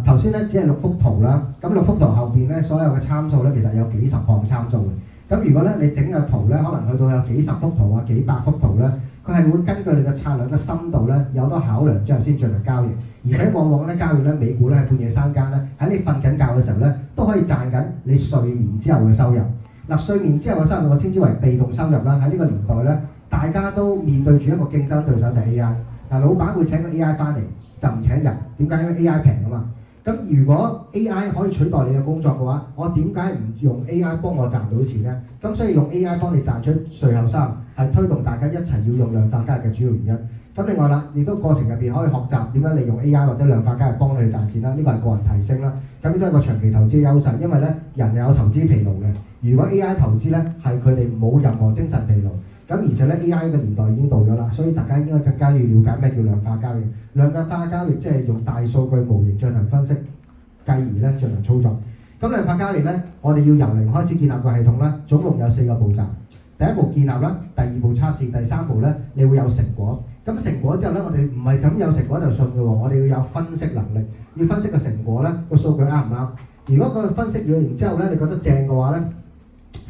頭先咧只係6幅圖啦，咁6幅圖後邊咧所有嘅參數咧其實有幾十項參數嘅。咁如果咧你整個圖咧，可能去到有幾十幅圖啊、幾百幅圖咧，佢係會根據你嘅策略嘅深度咧，有多考量之後先進行交易。而且往往咧交易咧，美股咧喺半夜三更咧，喺你瞓緊覺嘅時候咧，都可以賺緊你睡眠之後嘅收入。嗱，睡眠之後嘅收入我稱之為被動收入啦。喺呢個年代咧，大家都面對住一個競爭對手就係 AI。嗱，老闆會請個 AI 翻嚟，就唔請人。點解？因為 AI 平啊嘛。咁如果 AI 可以取代你嘅工作嘅話，我點解唔用 AI 幫我賺到錢呢？咁所以用 AI 幫你賺出稅後收入，係推動大家一齊要用量化交易嘅主要原因。咁另外啦，亦都過程入邊可以學習點樣利用 AI 或者量化交易幫你去賺錢啦。呢個係個人提升啦。咁亦都係個長期投資嘅優勢，因為咧人有投資疲勞嘅。如果 AI 投資咧係佢哋冇任何精神疲勞。咁而且咧 AI 嘅年代已經到咗啦，所以大家應該更加要了解咩叫量化交易。量化交易即係用大數據模型進行分析，繼而咧進行操作。咁量化交易咧，我哋要由零開始建立個系統啦，總共有4個步驟。第一步建立啦，第二步測試，第三步咧你會有成果。咁成果之後咧，我哋唔係就咁有成果就信嘅喎，我哋要有分析能力，要分析個成果咧個數據啱唔啱。如果個分析完之後咧，你覺得正嘅話咧，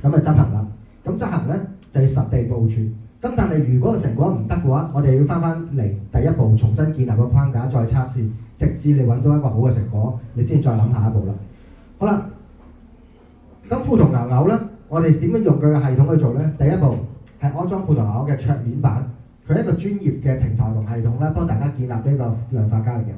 咁就執行啦。咁執行咧就係實地部署。咁但係如果個成果唔得嘅話，我哋要翻嚟第一步，重新建立個框架，再測試，直至你揾到一個好嘅成果，你先再諗下一步啦。好啦，咁富途牛牛咧，我哋點樣用佢嘅系統去做咧？第一步係安裝富途牛牛嘅桌面版，佢係一個專業嘅平台同系統啦，幫大家建立呢個量化交易嘅。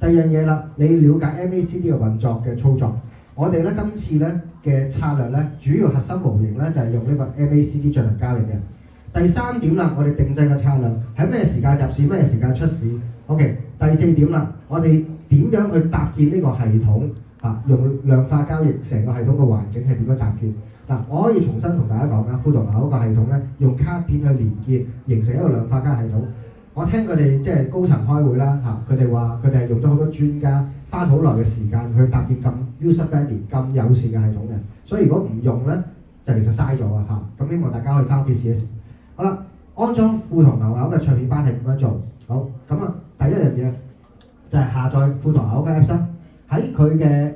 第二樣嘢啦，你了解 MACD 嘅運作嘅操作。我哋咧今次咧嘅策略咧，主要核心模型咧就係用呢個 MACD 進行交易嘅。第三點啦，我哋定製嘅策略喺咩時間入市，咩時間出市。OK， 第四點啦，我哋點樣去搭建呢個系統啊？用量化交易成個系統嘅環境係點樣搭建？嗱，我可以重新同大家講啊，富途牛牛個系統咧，用卡片去連結，形成一個量化交易系統。我聽佢哋即係高層開會啦嚇，佢哋話佢哋係用咗好多專家，花好耐嘅時間去搭建咁 user friendly 咁友善嘅系統嘅，所以如果唔用咧，就其實嘥咗啊嚇。咁希望大家可以翻屋企試一試。好啦，安裝富途牛牛嘅桌面版係點樣做？好，咁啊，第一樣嘢就係下載富途牛牛嘅 Apps 啦，喺佢嘅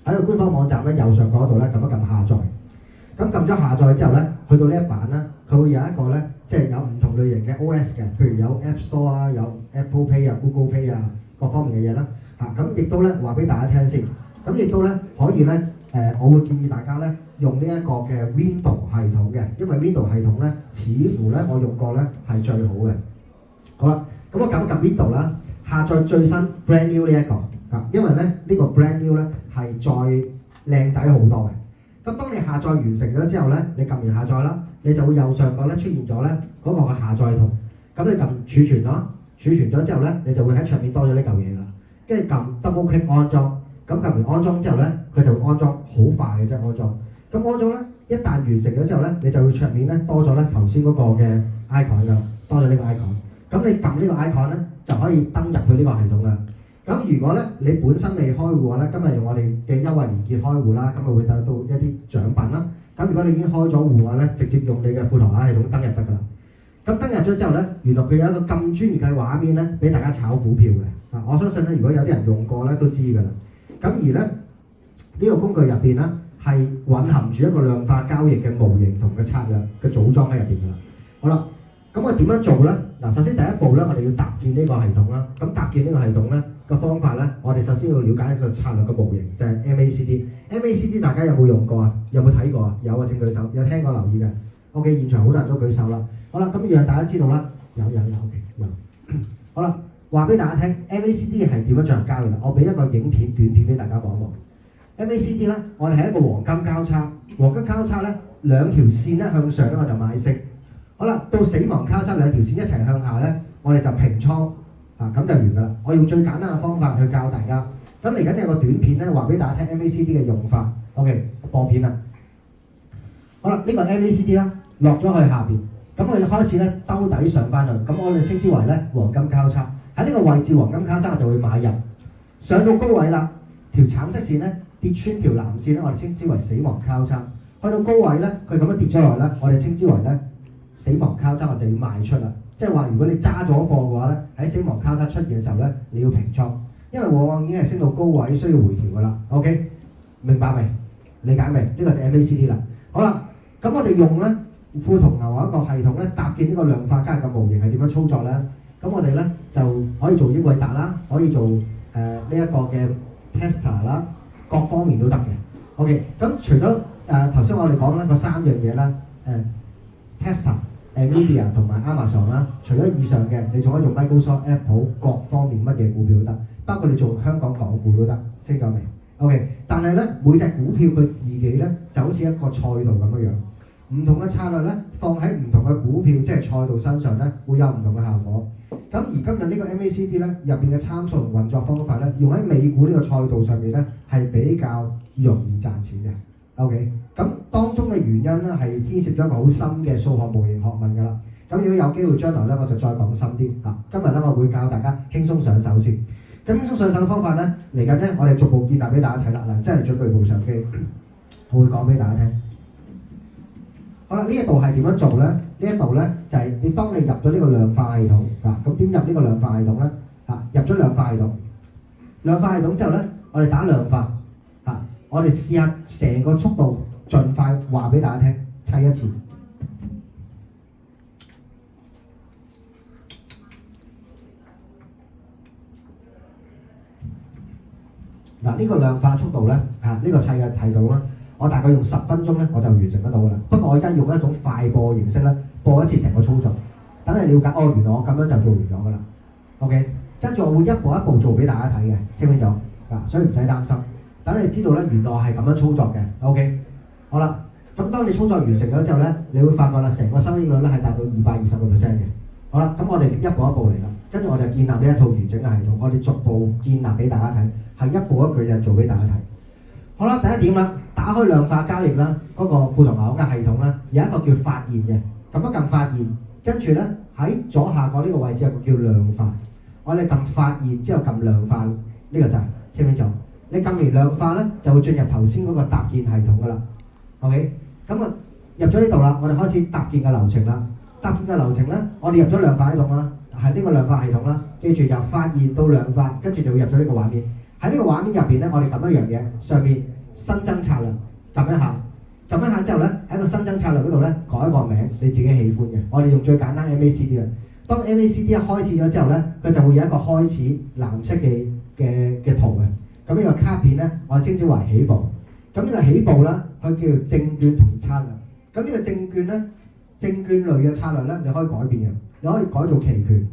喺個官方網站咧右上角度咧撳一撳下載。咁撳咗下載之後咧，去到呢一版咧，佢會有一個咧，即係有唔同類型嘅 OS 嘅，譬如有 App Store 啊，有 Apple Pay 啊、Google Pay 啊，各方面嘅嘢啦。咁亦都咧話俾大家聽先，咁亦都咧可以咧，我會建議大家咧用呢一個嘅 Window 系統嘅，因為 Window 系統咧，似乎咧我用過咧係最好嘅。好啦，咁我撳一撳 Window 啦，下載最新 Brand New 呢一個因為咧呢個 Brand New 咧係再靚仔好多嘅。咁當你下載完成咗之後咧，你撳完下載啦，你就會右上角咧出現咗咧嗰個嘅下載圖。咁你撳儲存咯，儲存咗之後咧，你就會喺上面多咗呢嚿嘢啦。跟住撳 double click 安裝，咁撳完安裝之後咧，佢就會安裝，好快嘅啫安裝。咁安裝咧，一旦完成咗之後咧，你就會桌面咧多咗咧頭先嗰個嘅 icon 㗎，多咗呢個 icon。咁你撳呢個 icon 咧，就可以登入去呢個系統㗎。咁如果咧你本身未開戶嘅話咧，今日用我哋嘅優惠連結開戶啦，咁咪會得到一啲獎品啦。咁如果你已經開咗戶嘅話咧，直接用你嘅富途牛牛系統登入得㗎啦。咁登入咗之後咧，原來佢有一個咁專業嘅畫面咧，俾大家炒股票嘅。我相信咧，如果有啲人用過咧，都知㗎啦。咁而咧呢個工具入邊咧，係蘊含住一個量化交易嘅模型同嘅策略嘅組裝喺入邊㗎啦。好啦。咁我點樣做咧？嗱，首先第一步咧，我哋要搭建呢個系統啦。咁搭建呢個系統咧個方法咧，我哋首先要了解一個策略嘅模型，就係 MACD。MACD 大家有冇用過啊？有冇睇過啊？有啊，請舉手。有聽過留意嘅。OK， 現場好多人都舉手啦。好啦，咁讓大家知道啦。有 OK 有。好啦，話俾大家聽 ，MACD 係點樣進行交易啦？我俾一個影片短片俾大家望一望。MACD 咧，我哋係一個黃金交叉。黃金交叉咧，兩條線咧向上咧，我就買息。好啦，到死亡交叉兩條線一齊向下咧，我哋就平倉咁就完㗎啦。我用最簡單嘅方法去教大家。咁嚟緊有個短片咧，話俾大家聽 MACD 嘅用法。OK， 播片啦。好啦，呢個 MACD 啦，落咗去下邊，咁我哋開始咧兜底上翻去，咁我哋稱之為咧黃金交叉。喺呢個位置黃金交叉我就會買入，上到高位啦，條橙色線咧跌穿條藍線咧，我哋稱之為死亡交叉。去到高位咧，佢咁樣跌咗落嚟咧，我哋稱之為咧死亡交叉，我就要賣出啦，即係話如果你揸咗貨嘅話咧，喺死亡交叉出現嘅時候咧，你要平倉，因為往往已經係升到高位需要回調㗎啦。OK， 明白未？理解未？呢個就 MACD 啦。好啦，咁我哋用咧富途牛牛一個系統咧，搭建呢個量化交易嘅模型係點樣操作咧？咁我哋咧就可以做英偉達啦，可以做呢一個嘅 Tesla 啦，各方面都得嘅。OK， 咁除咗頭先我哋講咧嗰三樣嘢啦，Tesla、Nvidia 同埋 Amazon 啦，除咗以上嘅，你仲可以做 Microsoft、Apple 各方面乜嘢股票都得，包括你做香港港股都得，清楚未 ？OK， 但係咧每隻股票佢自己咧就好似一個賽道咁樣樣，唔同嘅策略咧放喺唔同嘅股票即係賽道身上咧會有唔同嘅效果。咁而今日呢個 MACD 咧入邊嘅參數同運作方法咧，用喺美股呢個賽道上面咧係比較容易賺錢嘅。OK， 咁當中嘅原因咧係牽涉咗一個好深嘅數學模型學問㗎啦。咁如果有機會將來咧，我就再講深啲嚇。今日咧我會教大家輕鬆上手先。咁輕鬆上手嘅方法咧，嚟緊咧我哋逐步建立俾大家睇啦。嗱，真係準備部相機，我會講俾大家聽。好啦，呢一度係點樣做咧？呢一度咧就係你當你入咗呢個量化系統啊，咁點入呢個量化系統咧？啊，入咗量化系統，量化系統之後咧，我哋打量化啊，我哋試下成個速度盡快話俾大家聽，砌一次。嗱，呢個量化速度咧，呢個砌嘅系統啦，我大概用10分鐘咧，我就完成得到㗎啦。不過我而家用一種快播形式咧，播一次成個操作，等你了解哦，原來我咁樣就做完咗㗎啦。OK， 跟住我會一步一步做俾大家睇嘅，清唔清楚？所以唔使擔心。等你知道咧，原來係咁樣操作嘅。OK， 好啦，咁當你操作完成咗之後咧，你會發覺啦，成個收益率咧係達到220%嘅。好啦，咁我哋一步一步嚟啦，跟住我就建立呢一套完整嘅系統，我哋逐步建立俾大家睇，係一步一句嘢做俾大家睇。好啦，第一點啦，打開量化交易啦，嗰個富途牛牛嘅系統啦，有一個叫發現嘅，撳一撳發現，跟住咧喺左下角呢個位置有個叫量化，我哋撳發現之後撳量化呢個掣，清唔清楚？你撳完量化咧，就會進入頭先嗰個搭建系統噶啦。OK， 咁啊入咗呢度啦，我哋開始搭建嘅流程啦。搭建嘅流程咧，我哋入咗量化系統啦，係呢個量化系統啦。記住由發現到量化，跟住就會入咗呢個畫面。喺呢個畫面入邊咧，我哋撳一樣嘢，上面新增策略，撳一下，撳一下之後咧，喺個新增策略嗰度咧改一個名，你自己喜歡嘅。我哋用最簡單 MACD 啦。當 MACD 一開始咗之後咧，佢就會有一個開始藍色嘅圖嘅。咁呢個卡片咧，我哋稱之為起步。咁呢個起步咧，佢叫做證券同策略。咁呢個證券咧，證券類嘅策略咧，你可以改變嘅，你可以改做期權，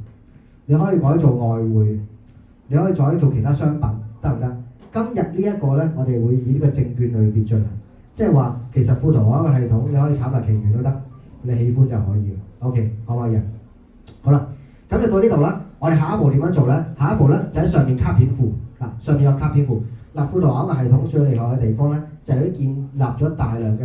你可以改做外匯，你可以再做其他商品，得唔得？今日呢一個咧，我哋會以呢個證券類別進行，即係話其實富途牛牛一個系統，你可以炒埋期權都得，你喜歡就可以。OK， 可唔可以？好啦，咁就到呢度啦。我哋下一步點樣做咧？下一步咧就喺上面卡片庫上面有卡片庫。富途牛牛嘅系統最厲害嘅地方咧，就係建立咗大量嘅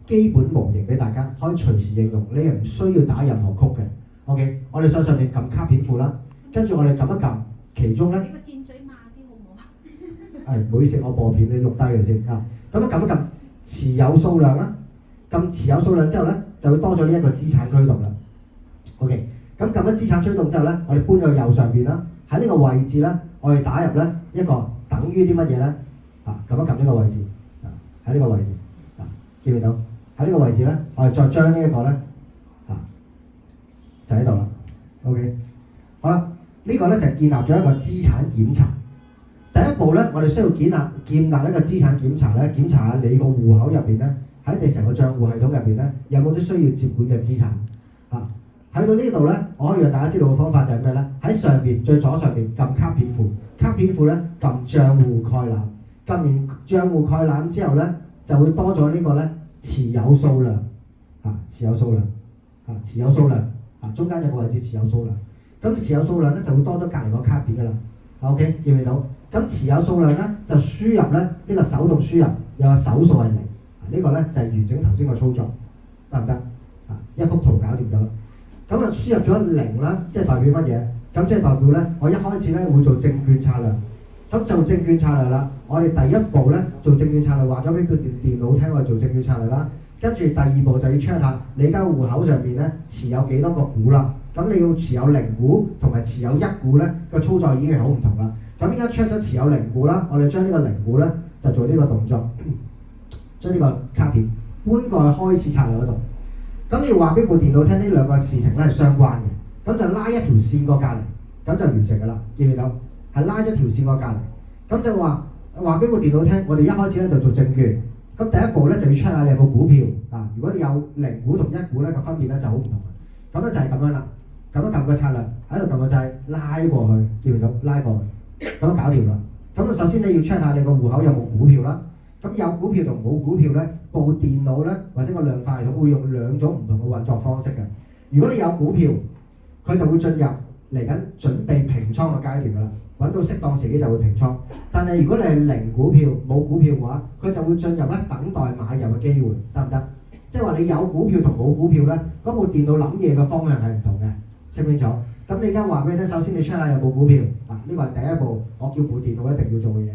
基本模型俾大家，可以隨時應用，你係唔需要打任何曲嘅。OK， 我哋上面撳卡片庫啦，跟住我哋撳一撳，其中咧，你個箭嘴慢啲好唔好啊？唔好意思，我播片你錄低佢先啊。咁樣撳一撳持有數量啦，撳持有數量之後咧，就會多咗呢一個資產驅動啦。OK， 咁撳咗資產驅動之後咧，我哋搬咗右上邊啦，喺呢個位置咧，我哋打入咧一個等於啲乜嘢咧？撳一撳呢個位置，喺呢個位置，見唔見到？喺呢個位置咧，我哋再將呢一個咧，就喺度啦。OK， 好啦，呢個咧就係建立咗一個資產檢查。第一步咧，我哋需要建立一個資產檢查咧，檢查下你個戶口入邊咧，喺你成個帳戶系統入邊咧，有冇啲需要接管嘅資產。喺到呢度咧，我可以讓大家知道嘅方法就係咩咧？喺上邊最左上邊撳卡片庫，卡片庫咧撳帳戶概覽，撳完帳戶概覽之後咧，就會多咗呢個咧持有數量，持有數量，持有數量，中間有個位置持有數量，咁持有數量咧就會多咗隔離個卡片㗎啦。OK， 見唔見到？咁持有數量咧就輸入咧呢個手動輸入，有個手數係0，呢個咧就係完整頭先個操作，得唔得？一幅圖搞掂咗啦。咁啊輸入咗0啦，即係代表乜嘢？咁即係代表咧，我一開始咧會做證券策略。咁做證券策略啦，我哋第一步咧做證券策略，話咗俾佢電腦聽，我哋做證券策略啦。跟住第二步就要 check 下你間戶口上面咧持有幾多個股啦。咁你要持有零股同埋持有一股咧個操作已經係好唔同啦。咁依家 check 咗持有零股啦，我哋將呢個零股咧就做呢個動作，將呢個卡片搬過去開始策略嗰度。咁你要話俾部電腦聽呢兩個事情咧係相關嘅，咁就拉一條線過隔離，咁就完成㗎啦。見唔見到？係拉咗條線過隔離，咁就話俾部電腦聽，我哋一開始咧就做證券。咁第一步咧就要 check 下你有冇股票啊。如果你有零股同一股咧個分別咧就好唔同嘅。咁咧就係咁樣啦。咁樣撳個策略喺度撳個掣拉過去，見唔見到？拉過去，咁搞掂啦。咁首先你要 check 下你個戶口有冇股票啦。咁有股票同冇股票咧，部電腦咧或者個量化系統會用兩種唔同嘅運作方式嘅。如果你有股票，佢就會進入嚟緊準備平倉嘅階段㗎啦。揾到適當時機就會平倉。但係如果你係零股票冇股票嘅話，佢就會進入咧等待買入嘅機會，得唔得？即係話你有股票同冇股票咧，嗰部電腦諗嘢嘅方向係唔同嘅，清唔清楚？咁你而家話俾你聽，首先你 check 下有冇股票，嗱呢個係第一步，我叫部電腦一定要做嘅嘢。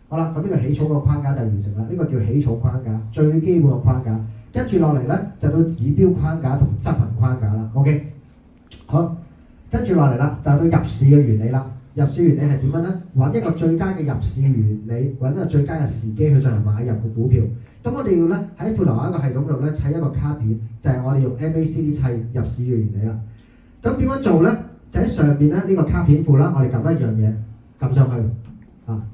好啦，咁呢個起草個框架就完成啦，呢個叫起草框架，最基本嘅框架。跟住落嚟咧就到指標框架同執行框架啦。OK， 好，跟住落嚟啦，就到入市嘅原理啦。入市原理係點樣咧？揾一個最佳嘅入市原理，揾一個最佳嘅時機去進行買入嘅股票。咁我哋要咧喺富途一個系統度咧砌一個卡片，就係我哋用 MACD 砌入市嘅原理啦。咁點樣做咧？就喺上邊咧呢個卡片庫啦，我哋撳一樣嘢，撳上去，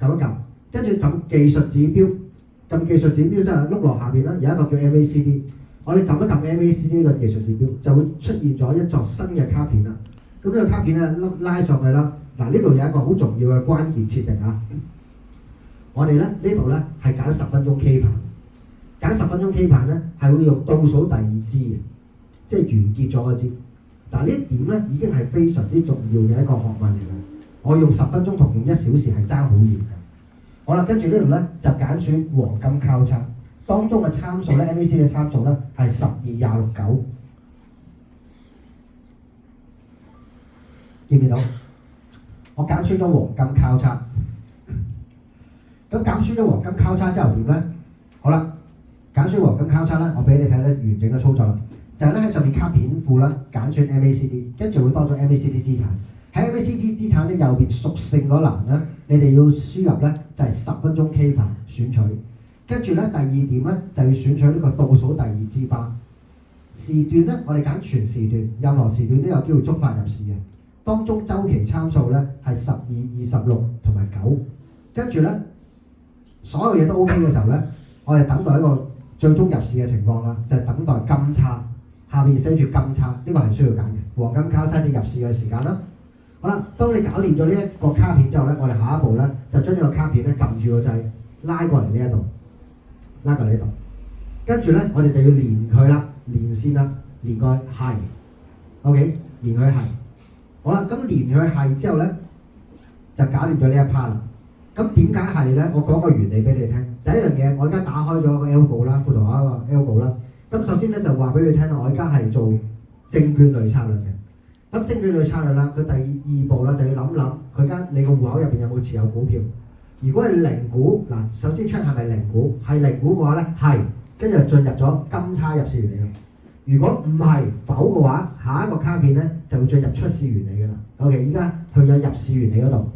撳一撳，跟住撳技術指標，撳技術指標之後碌落下邊啦，有一個叫 MACD， 我哋撳一撳 MACD 呢個技術指標，就會出現咗一座新嘅卡片啦。咁呢個卡片咧拉上去啦，嗱呢度有一個好重要嘅關鍵設定啊！我哋咧呢度咧係揀10分鐘 K 盤，揀10分鐘 K 盤咧係會用倒數第二支嘅，即係完結咗嗰支。嗱呢一點咧已經係非常之重要嘅一個學問嚟嘅。我用10分鐘同用1小時係爭好遠嘅。好啦，跟住呢度咧就揀選黃金交叉，當中嘅參數咧 MACD 嘅參數咧係12、26、9，見唔見到？我揀選咗黃金交叉。咁揀選咗黃金交叉之後點咧？好啦，揀選黃金交叉咧，我俾你睇咧完整嘅操作啦。就係咧喺上面卡片庫啦，揀選 MACD， 跟住會多咗 MACD 資產。喺 MACD 資產咧右邊屬性嗰欄咧，你哋要輸入咧就係10分鐘 K 盤選取。跟住咧第二點咧就要選取呢個倒數第二支巴。時段咧我哋揀全時段，任何時段都有機會觸發入市嘅。當中週期參數咧係12、26同埋9。跟住咧所有嘢都 OK 嘅時候咧，我哋等待一個最終入市嘅情況啦，就係等待金叉。下面寫住金叉，呢個係需要揀嘅。黃金交叉就入市嘅時間啦。好啦，當你搞掂咗呢一個卡片之後咧，我哋下一步咧就將呢個卡片咧撳住個掣，拉過嚟呢一度，拉過嚟呢度。跟住咧，我哋就要連佢啦，連線啦，連佢係 ，OK， 連佢係。好啦，咁連佢係之後咧，就搞掂咗呢一 part 啦。咁點解係咧？我講個原理俾你聽。第一樣嘢，我而家打開咗個 algo 啦，富途一個 algo 啦。咁首先咧就話俾佢聽啦，我而家係做證券類策略嘅。咁證券類策略啦，佢第二步啦就要諗佢間你個戶口入邊有冇持有股票。如果係零股，嗱首先 check 係咪零股，係零股嘅話咧係，跟住進入咗金叉入市原理啦。如果唔係否嘅話，下一個卡片咧就會進入出市原理嘅啦。OK， 依家去咗入市原理嗰度，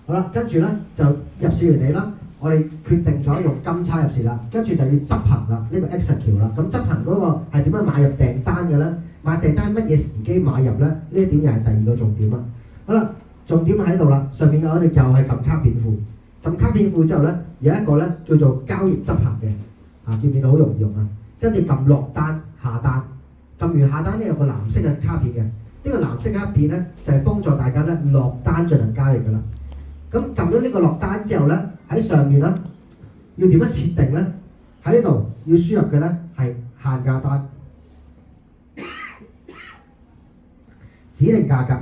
好啦，跟住咧就入市原理啦。我哋決定咗用金叉入市啦，跟住就要執行啦，呢個 execute 啦。咁執行嗰個係點樣買入訂單嘅咧？買訂單乜嘢時機買入咧？呢一點又係第二個重點啦。好啦，重點喺度啦，上面我哋又係撳卡片庫，撳卡片庫之後咧，有一個咧叫做交易執行嘅，見唔見到好容易用啊？跟住撳落單下單，撳完下單咧有個藍色嘅卡片嘅，呢個藍色卡片咧就係幫助大家咧落單進行交易㗎啦。咁撳咗呢個落單之後咧，喺上面咧要點樣設定咧？喺呢度要輸入嘅咧係限價單，指定價格，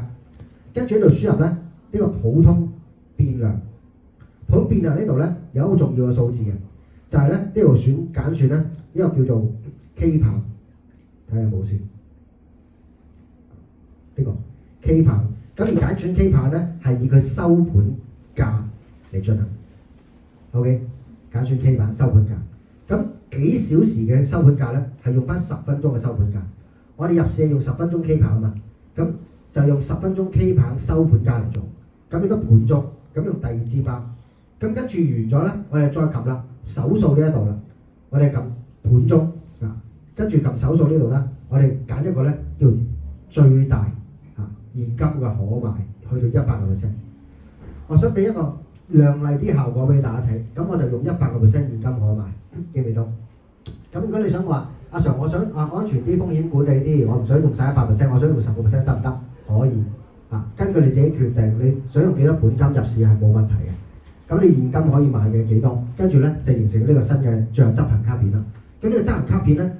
跟住喺度輸入咧呢個普通變量。普通變量呢度咧有一個好重要嘅數字嘅，就係咧呢度揀選咧呢個叫做 K 盤，睇下有冇先。呢個 K 盤，咁而揀選 K 盤咧係以佢收盤價嚟進行。OK， 揀選 K 盤收盤價，咁幾小時嘅收盤價咧係用翻10分鐘嘅收盤價。我哋入市係用10分鐘 K 棒啊嘛，咁就用10分鐘 K 棒收盤價嚟做，咁亦都盤中，咁用第二支包，咁跟住完咗咧，我哋再撳啦，手數呢一度啦，我哋撳盤中啊，跟住撳手數呢度咧，我哋揀一個咧叫最大現金嘅可賣，去到100%。我想俾一個亮麗啲效果俾大家睇，咁我就用100%現金可賣，記唔記到？咁如果你想話阿 Sir， 我想安全啲、風險管理啲，我唔想用晒100%，我想用10%得唔得？可以根據你自己決定，你想用幾多本金入市係冇問題嘅。咁你現金可以買嘅幾多？跟住咧就形成呢個新嘅最後執行卡片啦。咁呢個執行卡片咧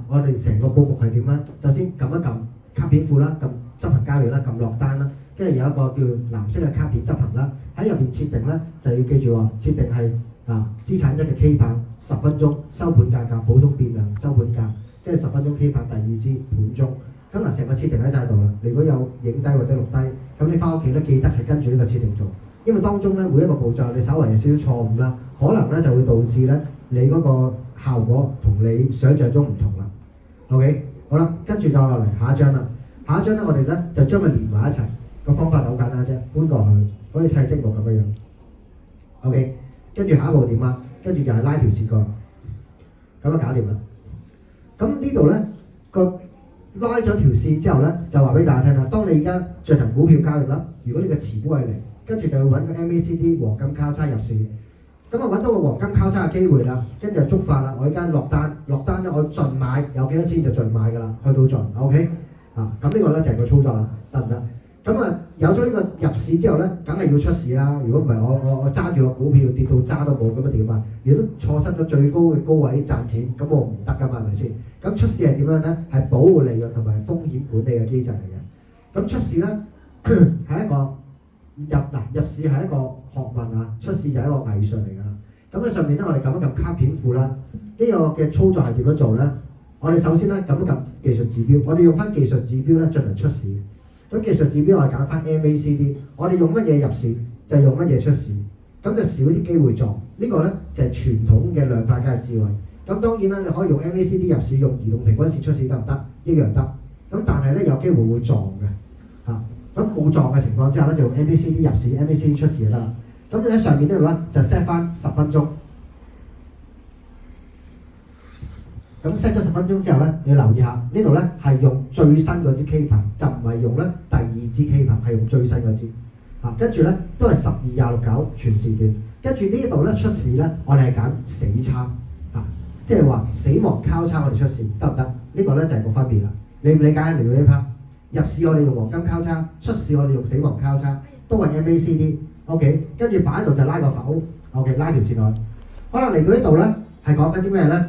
我哋成個佈局係點咧？首先撳一撳卡片庫啦，撳執行交易啦，撳落單啦，跟住有一個叫藍色嘅卡片執行啦。喺入邊設定咧就要記住話，設定係資產1嘅 K 棒10分鐘收盤價格，普通變量收盤價，跟住10分鐘 K 棒第二支盤中。咁成個設定喺晒度啦。如果有影低或者錄低，咁你翻屋企咧記得係跟住呢個設定做，因為當中咧每一個步驟你稍為有少少錯誤啦，可能咧就會導致咧你嗰個效果同你想象中唔同啦。OK， 好啦，跟住再落嚟下一張啦。下一張咧我哋咧就將佢連埋一齊，個方法就好簡單啫，搬過去好似砌積木咁樣樣。OK， 跟住下一步點啊？跟住就係拉條線過，咁就搞掂啦。咁呢度咧個拉咗條線之後咧，就話俾大家聽啦。當你而家進行股票交易啦，如果你嘅持股係0，跟住就要揾個 MACD 黃金交叉入市。咁揾到個黃金交叉嘅機會啦，跟住就觸發啦。我而家落單咧，我盡買，有幾多錢就盡買㗎啦，去到盡 OK 咁呢個咧就係個操作啦，得唔得？咁有咗呢個入市之後咧，梗係要出市啦。如果唔係我揸住個股票跌到渣都冇，咁點啊？如果都錯失咗最高嘅高位賺錢，咁我唔得㗎嘛，係咪先？咁出市係點樣咧？係保護利潤同埋風險管理嘅機制嚟嘅。咁出市咧係一個入市係一個學問啊，出市就係一個藝術嚟㗎。咁喺上面咧，我哋撳一撳卡片庫啦。呢個嘅操作係點樣做咧？我哋首先咧撳一撳技術指標，我哋用翻技術指標咧進行出市。咁技術指標我哋揀翻 MACD， 我哋用乜嘢入市就係用乜嘢出市，咁就少啲機會撞。呢個咧就係傳統嘅量化嘅智慧。咁當然啦，你可以用 MACD 入市，用移動平均線出市得唔得？一樣得。咁但係咧有機會會撞嘅咁冇撞嘅情況之下咧，就用 MACD 入市、MACD 出市就得啦。咁你喺上面呢度咧就 set 翻10分鐘。咁 set 咗10分鐘之後咧，你要留意下呢度咧係用最新嗰支 K 棒，就唔係用咧第二支 K 棒，係用最新嗰支。跟住咧都係12/26/9全時段。跟住呢度咧出市咧，我哋係揀死叉即係話死亡交叉我哋出市得唔得？呢個咧就係個分別啦。理唔理解嚟到呢 part？入市我哋用黃金交叉，出市我哋用死亡交叉，都係 MACD。OK， 跟住擺喺度就拉個否。OK， 拉條線落去。可能嚟到呢度咧係講緊啲咩咧？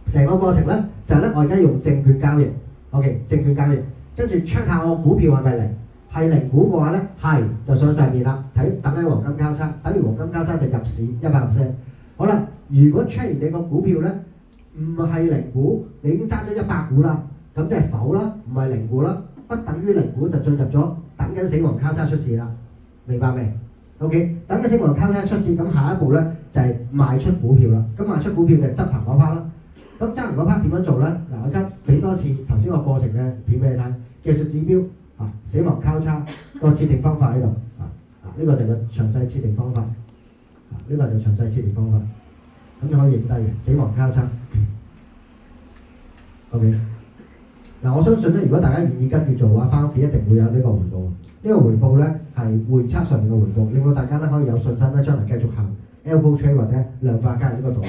成個過程咧就係咧，我而家用證券交易。OK， 證券交易，跟住 check 下我股票係咪零？係零股嘅話咧，係就上上面啦。等緊黃金交叉，等完黃金交叉就入市100%。好啦，如果 check 完你個股票咧唔係零股，你已經揸咗100股啦，咁即係否啦，唔係零股啦，不等於零股就進入咗等緊死亡交叉出市啦，明白未 ？OK， 等緊死亡交叉出市，咁下一步咧就係賣出股票啦。咁賣出股票就執行嗰 part 啦。咁執行嗰 part 點樣做咧？嗱，我而家俾多次頭先個過程嘅片俾你睇，技術指標死亡交叉個設定方法喺度呢個就係個詳細設定方法。呢個就詳細設定方法，咁你可以影低嘅死亡交叉。OK， 我相信咧，如果大家願意跟住做嘅話，翻屋企一定會有呢個回報。呢個回報咧係會測上面嘅回報，令到大家咧可以有信心咧將來繼續行 algo trade 或者量化交易呢個道路。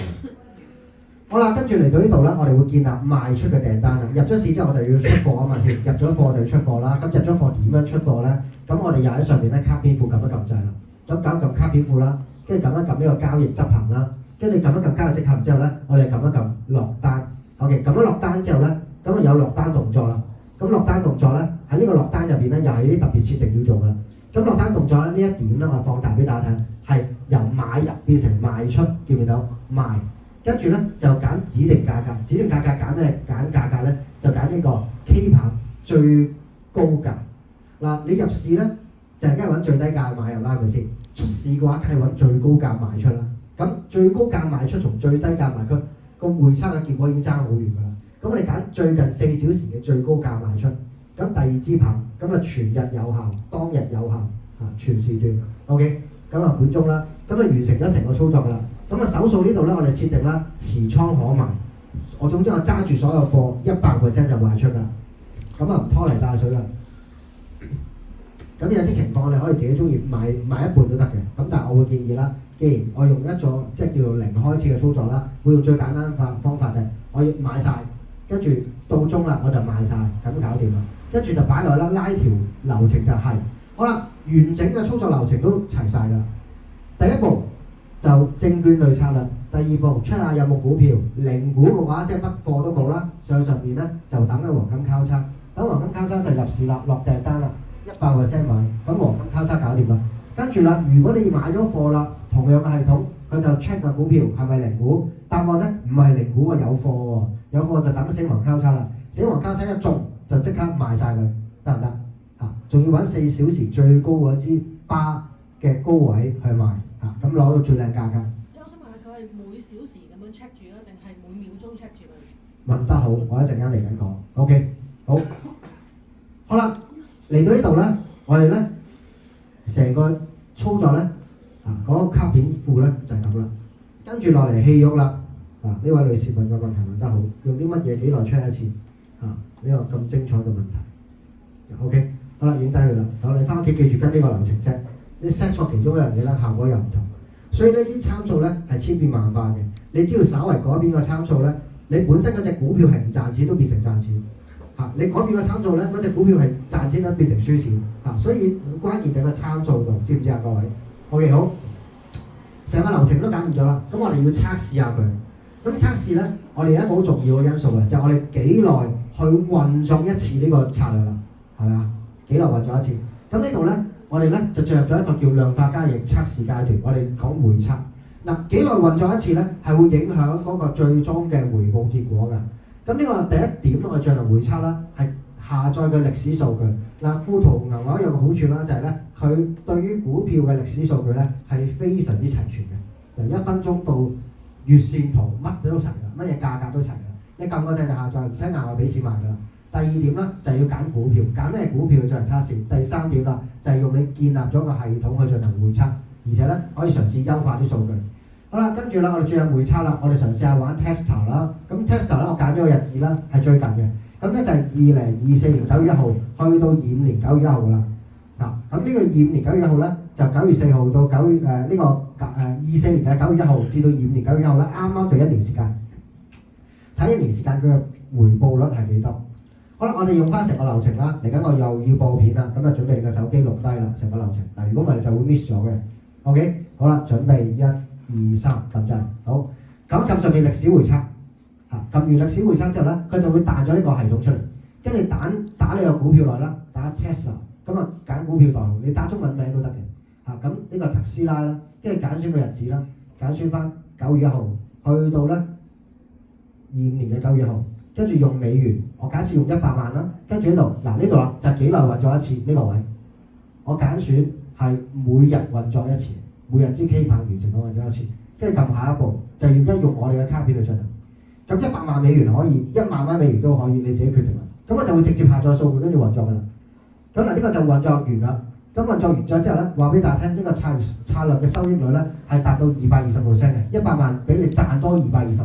好啦，跟住嚟到呢度咧，我哋會建立賣出嘅訂單啦。入咗市之後，我哋要出貨啊嘛先，入咗貨就要出貨啦。咁入咗貨點樣出貨咧？咁我哋又喺上面咧卡片庫撳一撳掣啦。咁撳一撳卡片庫啦。跟住撳一撳呢個交易執行啦，跟住撳一撳交易執行之後咧，我哋撳一撳落單。OK， 撳咗落單之後咧，咁有落單動作啦。咁落單動作咧喺呢個落單入邊咧，又係啲特別設定要做噶啦。咁落單動作咧呢一點咧，我放大俾大家睇，係由買入變成賣出，見唔見到？賣，跟住咧就揀指定價格，指定價格揀咩？揀價格咧就揀呢個 K 棒最高價。嗱，你入市咧就係梗係揾最低價買入啦，係咪先？出市嘅話，梗係揾最高價賣出啦。咁最高價賣出同最低價賣出個匯差嘅結果已經爭好遠㗎啦。咁我哋揀最近4小時嘅最高價賣出。咁第二支棒，咁啊全日有效，當日有效，全時段。OK， 咁啊半鐘啦，咁啊完成咗成個操作㗎啦。咁啊手數呢度咧，我哋設定啦持倉可賣。總之我揸住所有貨100% 就賣出㗎。咁啊唔拖泥帶水啦。咁有啲情況你可以自己中意買一半都得嘅。咁但係我會建議啦，既然我用一種即係叫做零開始嘅操作啦，會用最簡單方法就係我要買晒，跟住到鐘啦我就賣晒，咁搞掂啦。跟住就擺落啦，拉條流程就係、好啦，完整嘅操作流程都齊晒㗎啦。第一步就證券類策略，第二步 check 下有冇股票，零股嘅話即係乜貨都冇啦，上面咧就等緊黃金交叉，等黃金交叉就入市啦，落訂單啦，100% 買，咁黃金交叉搞掂啦。跟住啦，如果你買咗貨啦，同樣嘅系統佢就 check 個股票係咪零股，答案咧唔係零股喎，有貨喎，有貨就等死亡交叉啦，死亡交叉一中就即刻賣晒佢，得唔得？仲要揾4小時最高嗰支巴嘅高位去賣，咁攞到最靚價格。我想問下，佢係每小時咁樣 check 住啊，定係每秒鐘 check 住佢？問得好，我一陣間嚟緊講。OK， 好啦，嚟到呢度咧，我哋咧成個操作咧，嗰個卡片庫咧就係咁啦。跟住落嚟戲肉啦，呢位女士問個問題問得好，用啲乜嘢幾耐 check 一次？呢個咁精彩嘅問題。OK， 好啦，影低佢啦。好，你翻屋企記住跟呢個流程啫。你 set 錯其中一樣嘢咧，效果又唔同。所以呢啲參數咧係千變萬化嘅。你只要稍為改變個參數咧，你本身嗰隻股票係唔賺錢都變成賺錢。你改變個參數咧，嗰隻股票係賺錢都變成輸錢。所以關鍵就喺個參數度，知唔知啊各位 ？OK， 好。成個流程都搞掂咗啦，咁我哋要測試下佢。咁測試咧，我哋有一個好重要嘅因素嘅，就係我哋幾耐去運作一次呢個策略啦，係咪啊？幾耐運作一次？咁呢度咧，我哋咧就進入咗一個叫量化交易測試階段。我哋講回測。幾耐運作一次咧，係會影響嗰個最終嘅回報結果㗎。咁呢個第一點我哋進行回測啦，係下載嘅歷史數據。富途牛牛有個好處啦，就係咧，佢對於股票嘅歷史數據咧係非常之齊全嘅，由1分鐘到月線圖乜都齊㗎，乜嘢價格都齊㗎。你撳個掣就下載，唔使額外俾錢買㗎啦。第二點咧就係要揀股票，揀咩股票去進行測試。第三點啦就係用你建立咗個系統去進行回測，而且咧可以嘗試優化啲數據。好啦，跟住啦，我哋進入回測啦，我哋嘗試下玩 Tesla 啦。咁 Tesla 咧，我揀咗個日子啦，係最近嘅。咁咧就係2024年9月1號去到25年9月1號㗎啦。咁呢個25年9月1號咧，就9月4號到9月24年嘅9月1號至到25年9月1號咧，啱啱就1年時間。睇1年時間佢嘅回報率係幾多？好啦，我哋用翻成個流程啦。嚟緊我又要播片啦，咁就準備你個手機錄低啦，成個流程。如果唔係你就會 miss 咗嘅。OK， 好啦，準備1、2、3，撳掣。好，咁撳上面歷史回測。撳完歷史回測之後咧，佢就會彈咗呢個系統出嚟，跟住打呢個股票來啦，打 Tesla， 咁啊揀股票代號，你打中文名都得嘅。咁呢個特斯拉啦，跟住揀選個日子啦，揀選翻9月1號，去到咧25年嘅9月1號，跟住用美元，我假設用100萬啦，跟住呢度呢度啦就幾耐運作一次呢個位，我揀選係每日運作一次，每日之 K 棒完成我運作一次，跟住撳下一步就要用我哋嘅卡片去進行。咁100萬美元可以，1萬蚊美元都可以，你自己決定啦。咁我就會直接下載數據跟住運作㗎啦。咁呢個就運作完啦。咁運作完咗之後咧，話俾大家聽，呢個策略嘅收益率咧係達到220% 嘅，100萬俾你賺多220萬。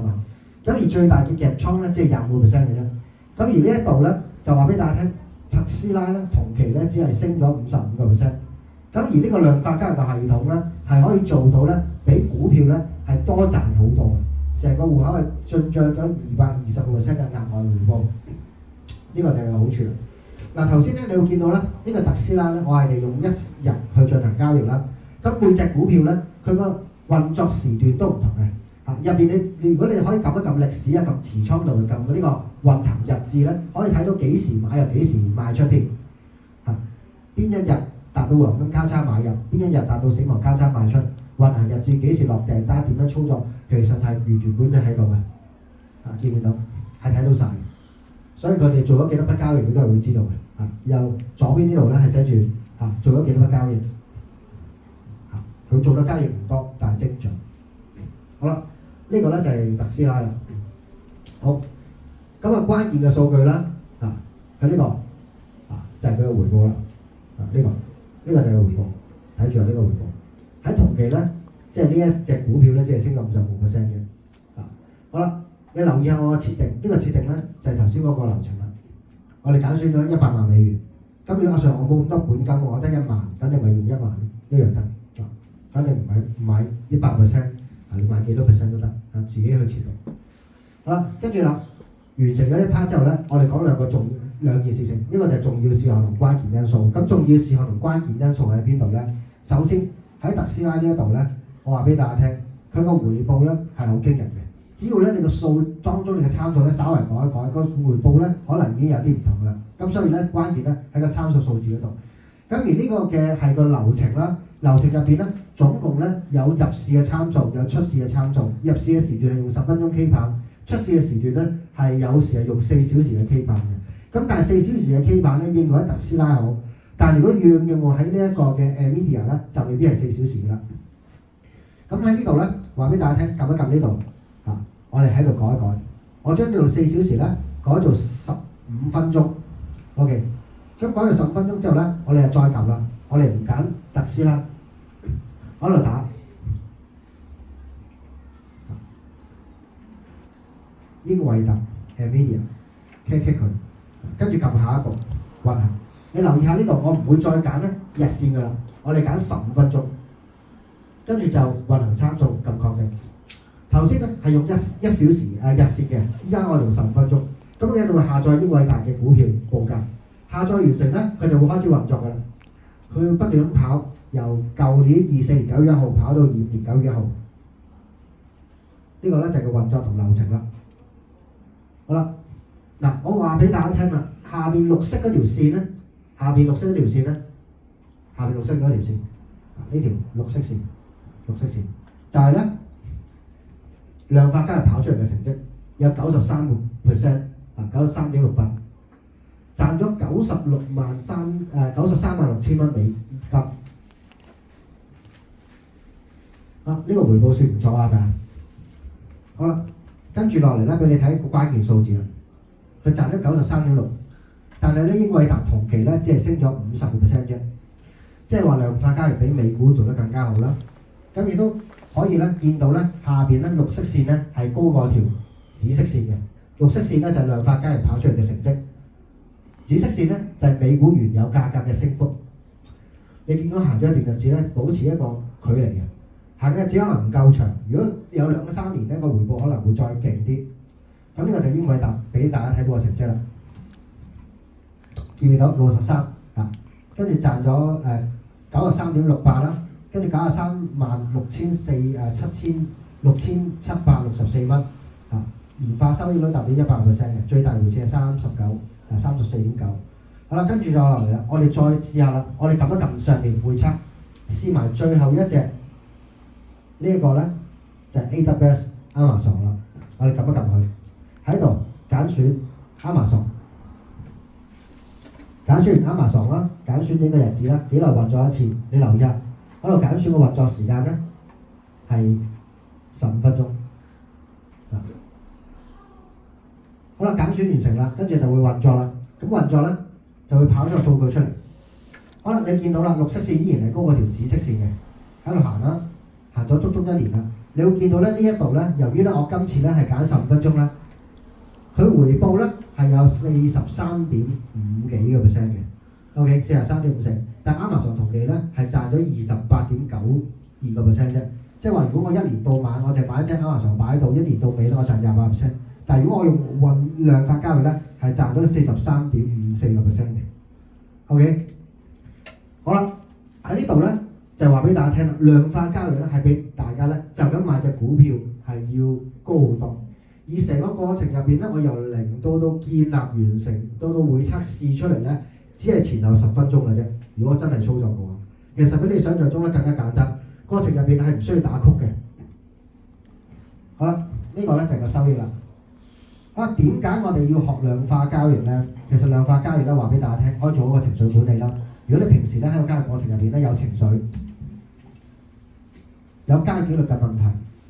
咁而最大嘅夾倉咧，即係25%嘅啫。咁而呢一度咧就話俾大家聽，特斯拉咧同期咧只係升咗55%。咁而呢個量化交易嘅系統咧係可以做到咧，比股票咧係多賺好多嘅。成個戶口係進帳咗220%嘅額外回報，呢個就係好處啦。頭先咧你會見到咧，呢個特斯拉咧，我係利用1日去進行交易啦。咁每隻股票咧，佢個運作時段都唔同嘅。入邊你如果你可以撳一撳歷史啊，撳持倉度撳呢個運行日誌咧，可以睇到幾時買入幾時賣出添。邊一日達到黃金交叉買入，邊一日達到死亡交叉賣出，運行日誌幾時落訂單，點樣操作，其實係原本都喺度嘅。見唔見到？係睇到晒。所以佢哋做咗幾多筆交易，你都係會知道嘅。右左邊呢度咧係寫住做咗幾多筆交易。佢做嘅交易唔多，但係精準。好啦，呢個咧就係特斯拉啦。好，咁啊關鍵嘅數據啦，佢呢個就係佢嘅回報啦。呢個就係佢回報，睇住啊呢個回報。喺同期咧，即係呢一隻股票咧，即係升咗55%嘅。好啦，你留意下我嘅設定，呢個設定咧就係頭先嗰個流程啦。我哋揀選咗100萬美元。咁如果阿 Sir 我冇咁多本金，我得1萬，咁你咪用1萬一樣得。咁你唔買100%，你買幾多 percent 都得，自己去設定。好啦，跟住啦，完成咗一 part 之後咧，我哋講兩件事情，一個就係重要事項同關鍵因素。咁重要事項同關鍵因素喺邊度咧？首先喺特斯拉呢一度咧，我話俾大家聽，佢個回報咧係好驚人嘅。只要咧你個數當中你嘅參數咧稍為改一改，個回報咧可能已經有啲唔同啦。咁所以咧關鍵咧喺個參數數字嗰度。咁而呢個嘅係個流程啦，流程入邊咧總共咧有入市嘅參數，有出市嘅參數。入市嘅時段係用10分鐘 K 棒，出市嘅時段咧係有時係用4小時嘅 K 棒嘅。咁但係4小時嘅 K 棒咧應用喺特斯拉好，但係如果應用喺呢一個嘅 Nvidia 咧就未必係4小時㗎啦。咁喺呢度咧話俾大家聽，撳一撳呢度。我哋喺度改一改，我將呢度4小時咧改做15分鐘 ，OK。咁改到15分鐘之後咧，我哋就再撳啦，我哋唔揀特斯拉，我喺度打英偉達 Nvidia，click 佢，跟住撳下一步運行。你留意下呢度，我唔會再揀咧日線㗎啦，我哋揀15分鐘，跟住就運行參數撳確定。頭先咧係用一小時日線嘅，依家我用15分鐘。咁佢一定會下載英偉達嘅股票報價，下載完成咧，佢就會開始運作㗎啦。佢會不斷咁跑，由舊年24年9月1號跑到25年9月1號。呢個咧就係個運作同流程啦。好啦，嗱我話俾大家聽啦，下邊綠色嗰條線咧，下邊綠色嗰條線，呢條綠色線就係咧。量化交易跑出嚟嘅成績有93%，93.68%，賺咗936000蚊美金。呢個回報算唔錯啊！好啦，跟住落嚟咧，俾你睇個關鍵數字啦。佢賺咗93.6%，但係咧英偉達同期咧只係升咗50% 啫，即係話量化交易比美股做得更加好啦。咁亦都可以咧見到咧下邊咧綠色線咧係高過條紫色線嘅，綠色線咧就係量化交易跑出嚟嘅成績，紫色線咧就係美股原有價格嘅升幅。你見到行咗一段日子咧，保持一個距離嘅，行嘅日子可能唔夠長，如果有2-3年咧個回報可能會再勁啲。咁呢個就係英偉達俾大家睇到嘅成績啦。見唔見到63啊？跟住賺咗93.68啦。跟住636764蚊，年化收益率達到100%嘅，最大回撤係34.9。好啦，跟住就落嚟啦，我哋再試下啦，我哋撳一撳上面回測，試埋最後一隻，呢一個咧就係 AWS Amazon 啦，我哋撳一撳佢，喺度揀選 Amazon， 揀選 Amazon 啦，揀選呢個日子啦，幾耐運作一次，你留意下。喺度揀選個運作時間咧係15分鐘。好啦，揀選完成啦，跟住就會運作啦。咁運作咧就會跑咗個數據出嚟。可能你見到啦，綠色線依然係高過條紫色線嘅，喺度行啦，行咗足足1年啦。你會見到咧呢一度咧，由於咧我今次咧係揀15分鐘啦，佢回報咧係有43.5幾個 percent 嘅。OK， 43.54%，但 Amazon 同期咧係賺咗28.92%啫，即係話如果我一年到晚我就買一隻 Amazon 擺喺度，一年到尾咧我賺28%，但係如果我用量化交易咧係賺到43.54%嘅。OK， 好啦，喺呢度咧就話俾大家聽啦，量化交易咧係俾大家咧就咁買隻股票係要高好多，而成個過程入邊咧我由零到建立完成到回測試出嚟咧。只係前後10分鐘嘅啫。如果真係操作嘅話，其實比你想象中咧更加簡單。過程入邊係唔需要打曲嘅。好啦，呢個咧就係個收益啦。點解我哋要學量化交易咧？其實量化交易咧話俾大家聽，可以做一個情緒管理啦。如果你平時咧喺個交易過程入邊咧有情緒、有交易紀律嘅問題，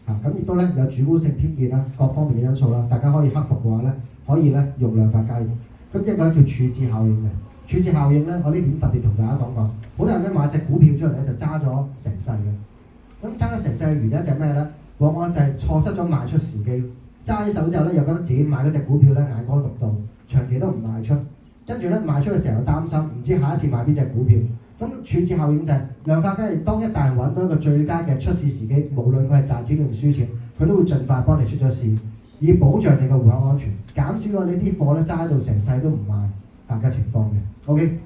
咁亦都咧有主觀性偏見啦，各方面嘅因素啦，大家可以克服嘅話咧，可以咧用量化交易。咁一個叫處置效應嘅。處置效應咧，我呢點特別同大家講講。好多人咧買隻股票出嚟咧就揸咗成世嘅。咁揸咗成世嘅原因就係咩咧？往往就係錯失咗賣出時機。揸起手之後咧，又覺得自己買嗰隻股票咧眼光獨到，長期都唔賣出。跟住咧賣出嘅時候又擔心，唔知下一次買邊隻股票。咁處置效應就係量化交易，當一旦揾到一個最佳嘅出市時機，無論佢係賺錢定輸錢，佢都會盡快幫你出咗市，以保障你個戶口安全，減少咗你啲貨咧揸喺度成世都唔賣嘅情況嘅。OK，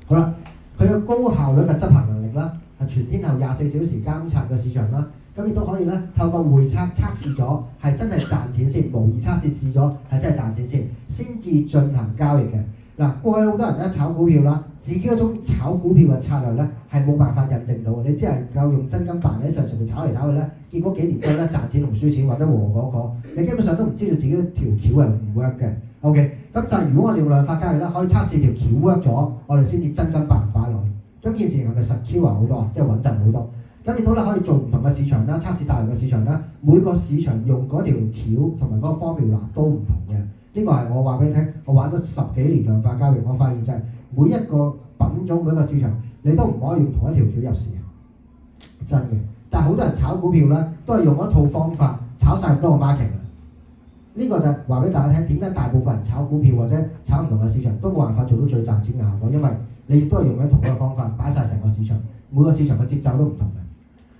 好啦，佢有高效率嘅執行能力啦，係全天候24小時監察個市場啦。咁亦都可以咧透過會測測試咗係真係賺錢先，模擬測試試咗係真係賺錢先至進行交易嘅。嗱，過去好多人咧炒股票啦，自己嗰種炒股票嘅策略咧係冇辦法印證到，你只係夠用真金白銀喺上面炒嚟炒去咧，結果幾年之後咧賺錢同輸錢或者和嗰個，你基本上都唔知道自己條橋係唔 work 嘅。OK， 咁就係如果我哋用量化交易咧，可以測試條橋 work 咗，我哋先至真金白銀擺落去。咁件事係咪 secure 好多，即係穩陣好多？咁亦都咧可以做唔同嘅市場啦，測試大量嘅市場啦，每個市場用嗰條橋同埋嗰個 formula 都唔同嘅。呢個係我話俾你聽，我玩咗10幾年量化交易，我發現就係每一個品種每一個市場，你都唔可以用同一條橋入市嘅，真嘅。但係好多人炒股票咧，都係用一套方法炒晒咁多個 market 嘅。呢個就係話俾大家聽，點解大部分人炒股票或者炒唔同嘅市場都冇辦法做到最賺錢嘅效果，因為你亦都係用緊同一個方法擺晒成個市場，每個市場嘅節奏都唔同嘅。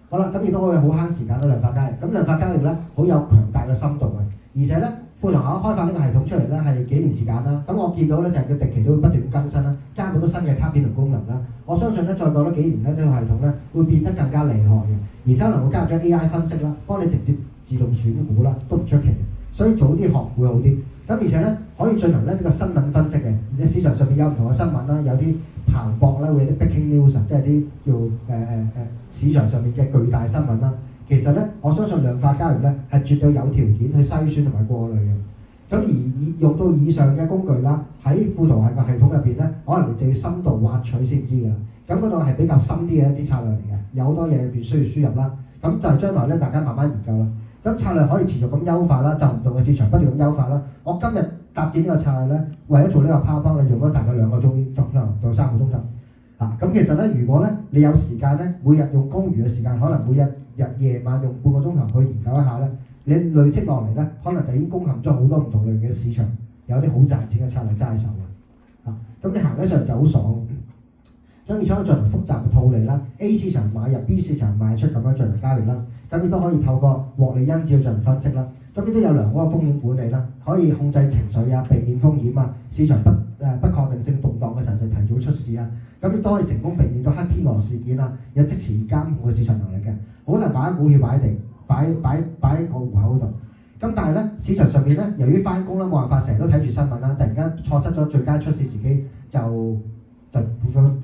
好啦，咁亦都可以好慳時間啦，量化交易。咁量化交易咧，好有強大嘅深度嘅，而且咧，富途口開發呢個系統出嚟咧係幾年時間啦。咁我見到咧就係佢定期都會不斷更新啦，加好多新嘅卡片同功能啦。我相信咧再過多幾年咧，呢個系統咧會變得更加厲害嘅，而且可能會加入咗 AI 分析啦，幫你直接自動選股啦，都唔出奇嘅。所以早啲學會好啲。咁而且咧可以進行咧呢個新聞分析嘅，你市場上面有唔同嘅新聞啦，有啲彭博咧會有啲 breaking news， 即係啲叫市場上面嘅巨大新聞啦。其實咧，我相信量化交易咧係絕對有條件去篩選同埋過濾嘅。咁而用到以上嘅工具啦，喺富途係個系統入邊咧，可能你就要深度挖取先知㗎啦。咁嗰度係比較深啲嘅一啲策略嚟嘅，有好多嘢必須要輸入啦。咁就係將來咧，大家慢慢研究啦。咁策略可以持續咁優化啦，就唔同嘅市場不斷咁優化啦。我今日搭建呢個策略咧，為咗做呢個 PowerPoint，用咗大概2個鐘頭到3個鐘頭。咁其實咧，如果咧你有時間咧，每日用公餘嘅時間，可能每日夜晚用半個鐘頭去研究一下咧，你累積落嚟咧，可能就已經攻陷咗好多唔同類型嘅市場，有啲好賺錢嘅策略揸手嘅。咁你行得上就好爽。咁而且可以進行複雜嘅套利啦 ，A 市場買入 ，B 市場賣出咁樣進行交易啦。咁亦都可以透過獲利因子去進行分析啦。咁亦都有良好嘅風險管理啦，可以控制情緒啊，避免風險啊，市場不確定性動盪嘅時候就提早出市啊。咁亦都可以成功避免到黑天鵝事件啊，有即時監控嘅市場能力嘅。好多人擺股票擺喺地，擺喺個戶口嗰度。咁但係咧，市場上面咧，由於翻工啦，冇辦法成日都睇住新聞啦，突然間錯失咗最佳出市時機，就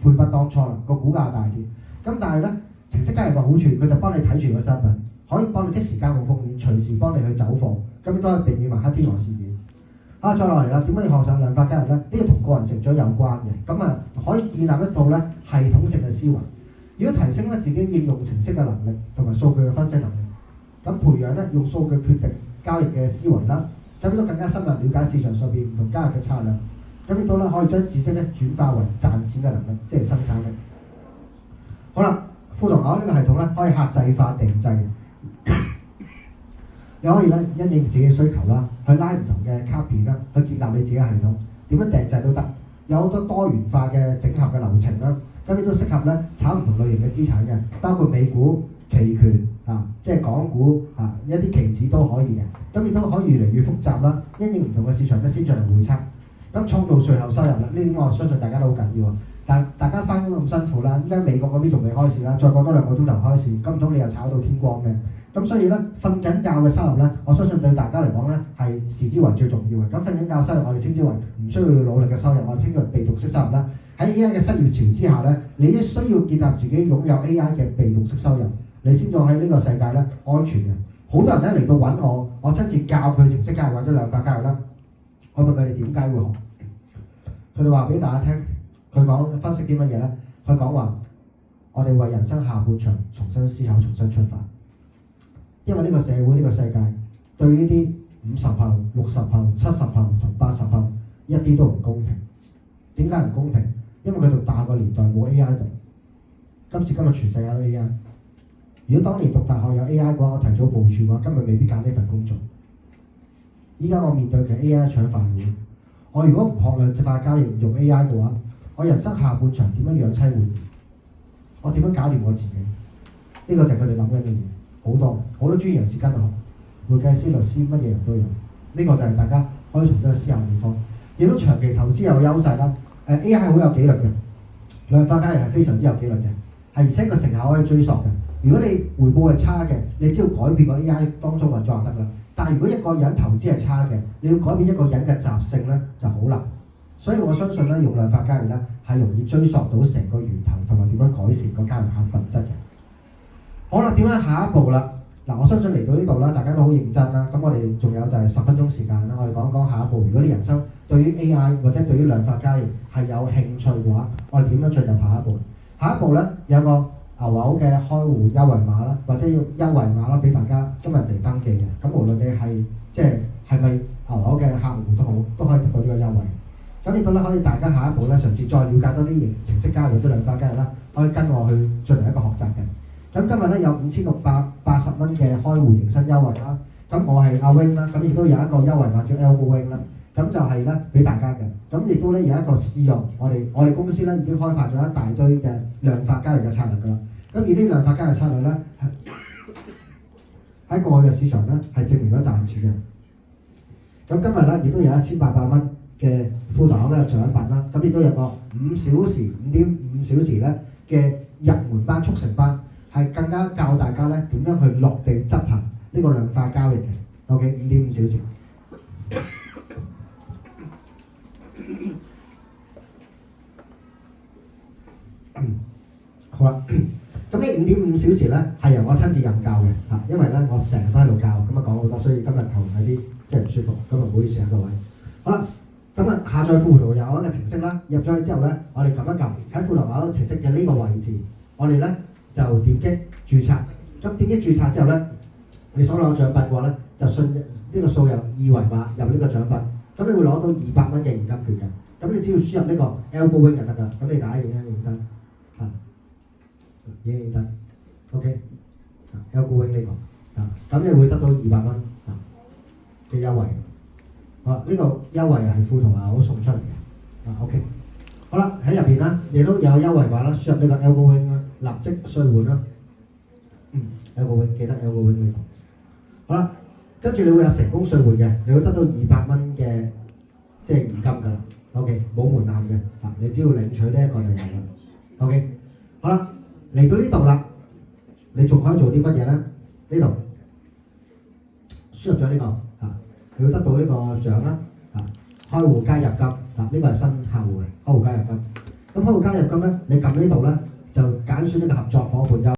悔不當初啦，個股價大跌。咁但係咧，程式交易個好處，佢就幫你睇住個新聞，可以幫你即時監控風險，隨時幫你去走貨，咁都係避免埋黑天鵝事件。再落嚟啦，點樣要學上量化交易咧？呢個同個人成長有關嘅，咁可以建立一套咧系統性嘅思維。如果提升咧自己應用程式嘅能力同埋數據嘅分析能力，咁培養咧用數據決定交易嘅思維啦，咁都更加深入了解市場上邊唔同交易嘅策略，咁亦都咧可以將知識咧轉化為賺錢嘅能力，即係生產力。好啦，富途牛呢個系統咧可以客製化定製。你可以咧因應自己嘅需求啦，去拉唔同嘅卡片啦，去建立你自己嘅系統，點樣訂製都得。有好多多元化嘅整合嘅流程啦，咁亦都適合咧炒唔同類型嘅資產嘅，包括美股、期權即係港股一啲期指都可以嘅。咁亦都可以越嚟越複雜啦，因應唔同嘅市場咧先進行會測。咁創造稅後收入啦，呢啲我相信大家都好緊要啊。但大家翻工咁辛苦啦，依家美國嗰邊仲未開市啦，再過多2個鐘頭開市，咁唔通你又炒到天光嘅？咁所以咧，瞓緊覺嘅收入咧，我相信對大家嚟講咧係視之為最重要嘅。咁瞓緊覺收入我哋稱之為唔需要努力嘅收入，我哋稱之為被動式收入啦。喺 AI 嘅失業潮之下咧，你需要建立自己擁有 AI 嘅被動式收入，你先至喺呢個世界咧安全嘅。好多人咧嚟到揾我，我親自教佢程式交易或者量化交易啦。我問佢哋點解會學，佢哋話俾大家聽，佢講分析啲乜嘢咧？佢講話我哋為人生下半場重新思考、重新出發。因為呢個社會、呢個世界對於啲唔50後、60後、70後同80後，一啲都唔公平。點解唔公平？因為佢讀大學個年代冇 AI 讀，今時今日全世界都 AI。如果當年讀大學有 AI 嘅話，我提早部署嘅話，今日未必揀呢份工作。依家我面對嘅 AI 搶飯碗，我如果唔學量化交易唔用 AI 嘅話，我人生下半場點樣養妻活兒？我點樣搞掂我自己？呢個就係佢哋諗緊嘅嘢，好多專業人士跟我學，會計師、律師乜嘢人都有。呢個就係大家可以從呢個思考地方。亦都長期投資有優勢啦。AI 係好有紀律嘅，量化交易係非常之有紀律嘅，而且個成效可以追溯嘅。如果你回報係差嘅，你只要改變個 AI 當中運作就得啦。但係如果一個人投資係差嘅，你要改變一個人嘅習性咧就好難。所以我相信咧，用量化交易咧係容易追溯到成個源頭同埋點樣改善個交易客品質嘅。好啦，點樣下一步啦？嗱，我相信嚟到呢度啦，大家都好認真啦。咁我哋仲有就係10分鐘時間啦，我哋講講下一步。如果你人生對於 AI 或者對於量化交易係有興趣嘅話，我哋點樣進入下一步？下一步咧有個牛牛嘅開戶優惠碼啦，或者要優惠碼啦，俾大家今日嚟登記嘅。咁無論你係係咪牛牛嘅客戶都好，都可以得到呢個優惠。咁亦都咧可以大家下一步咧嘗試再了解多啲程式交易或者量化交易啦，可以跟我去進行一個學習嘅。咁今日咧有5680蚊嘅開戶迎新優惠啦。咁我係阿 Wing 啦，咁亦都有一個優惠碼叫 Algo Wing 啦。咁就係咧俾大家嘅。咁亦都咧有一個試用，我哋公司咧已經開發咗一大堆嘅量化交易嘅策略㗎啦。咁而啲量化交易策略咧喺過去嘅市場咧係證明咗賺錢嘅。咁今日咧亦都有1800蚊嘅富台嘅獎品啦。咁亦都有個5.5小時咧嘅入門班速成班，係更加教大家咧點樣去落地執行呢個量化交易嘅。OK， 5.5小時。好啦，咁呢5.5小時咧係由我親自任教嘅嚇，因為咧我成日都喺度教，咁啊講好多，所以今日頭有啲唔舒服，咁啊唔好意思啊各位。好啦，咁啊下載富途有一個程式啦，入咗去之後咧，我哋撳一撳喺富途有程式嘅呢個位置，我哋咧就點擊註冊。咁點擊註冊之後咧，你所攞獎品嘅話咧，就信呢個掃入二維碼入呢個獎品，咁你會攞到200蚊嘅現金券嘅。咁你只要輸入呢個 Algo Wing 就得㗎，咁你大家影得嚇，影得 OK，Algo Wing 呢個咁你會得到200蚊嘅優惠。好啦，呢個優惠係富途好送出嚟嘅，OK。好啦，喺入邊啦，你都有優惠碼啦，輸入呢個 Algo Wing 啦，立即兌換啦。Algo Wing 記得 Algo Wing 呢個。好啦，跟住你會有成功兌換嘅，你會得到200蚊嘅現金㗎啦。OK， 冇門檻嘅，你只要領取呢一個就有啦。OK， 好啦，嚟到呢度啦，你仲可以做啲乜嘢咧？呢度輸入咗呢個你會得到呢個獎啦。開戶加入金呢個係新客戶嘅開戶加入金。咁開戶加入金咧，你撳呢度咧就揀選呢個合作伙伴優。